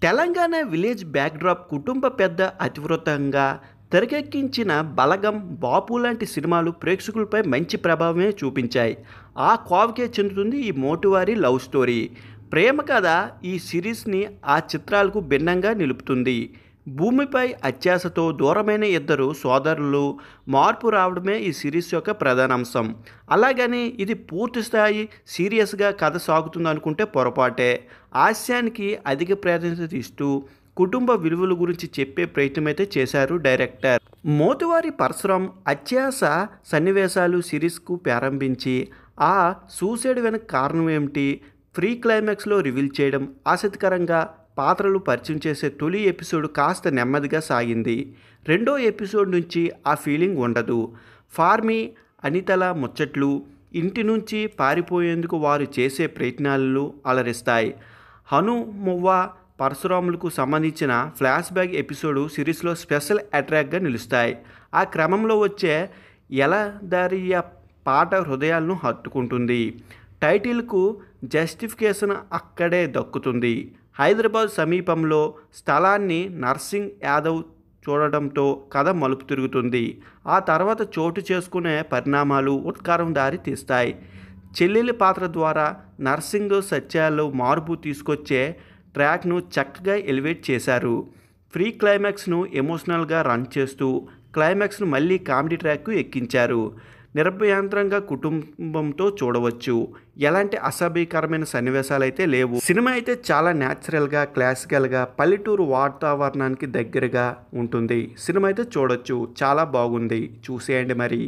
Telangana village backdrop కుటుంబ పెద్ద అతివృతంగా తెరకెక్కించిన 'బలగం', 'బాపు' లాంటి సినిమాలు ప్రేక్షకులపై మంచి ప్రభావమే చూపించాయి. ఆ కోవకే చెందుతుంది ఈ మోటువారి లవ్ స్టోరీ. ప్రేమ కథ ఈ సిరీస్‌ని ఆ చిత్రాలకు భిన్నంగా నిలుపుతుంది. భూమిపై అత్యాశతో దూరమైన ఇద్దరు సోదరులు మార్పు రావడమే ఈ సిరీస్ యొక్క ప్రధానాంశం. అలాగని ఇది పూర్తిస్థాయి సీరియస్‌గా కథ సాగుతుందనుకుంటే పొరపాటే. హాస్యానికి అధిక ప్రాధాన్యత ఇస్తూ కుటుంబ విలువల గురించి చెప్పే ప్రయత్నమైతే చేశారు డైరెక్టర్. మోతువారి పరశురాం అత్యాశ సన్నివేశాలు సిరీస్‌కు ప్రారంభించి ఆ సూసైడ్ వెనక కారణం ఏమిటి, ప్రీ క్లైమాక్స్‌లో రివీల్ చేయడం, ఆసక్తికరంగా పాత్రలు పరిచయం చేసే తొలి ఎపిసోడ్ కాస్త నెమ్మదిగా సాగింది. రెండో ఎపిసోడ్ నుంచి ఆ ఫీలింగ్ ఉండదు. ఫార్మీ, అనితల ముచ్చట్లు, ఇంటి నుంచి పారిపోయేందుకు వారు చేసే ప్రయత్నాలు అలరిస్తాయి. హనుమువ్వ, పరశురాములకు సంబంధించిన ఫ్లాష్ బ్యాక్ ఎపిసోడ్ సిరీస్లో స్పెషల్ అట్రాక్ట్గా నిలుస్తాయి. ఆ క్రమంలో వచ్చే ఎలదారియా పాట హృదయాలను హత్తుకుంటుంది. టైటిల్కు జస్టిఫికేషన్ అక్కడే దక్కుతుంది. హైదరాబాద్ సమీపంలో స్థలాన్ని నర్సింగ్ యాదవ్ చూడడంతో కథ మలుపు తిరుగుతుంది. ఆ తర్వాత చోటు చేసుకునే పరిణామాలు ఉత్కారం దారి తీస్తాయి. చెల్లెలి పాత్ర ద్వారా నర్సింగ్ సత్యాల్లో మార్పు తీసుకొచ్చే ట్రాక్ను చక్కగా ఎలివేట్ చేశారు. ప్రీ క్లైమాక్స్ను ఎమోషనల్గా రన్ చేస్తూ క్లైమాక్స్ను మళ్ళీ కామెడీ ట్రాక్కు ఎక్కించారు. నిర్భయాంతరంగా కుటుంబంతో చూడవచ్చు. ఎలాంటి అసభ్యకరమైన సన్నివేశాలు అయితే లేవు. సినిమా అయితే చాలా న్యాచురల్గా, క్లాసికల్గా, పల్లెటూరు వాతావరణానికి దగ్గరగా ఉంటుంది. సినిమా అయితే చూడొచ్చు, చాలా బాగుంది, చూసేయండి మరి.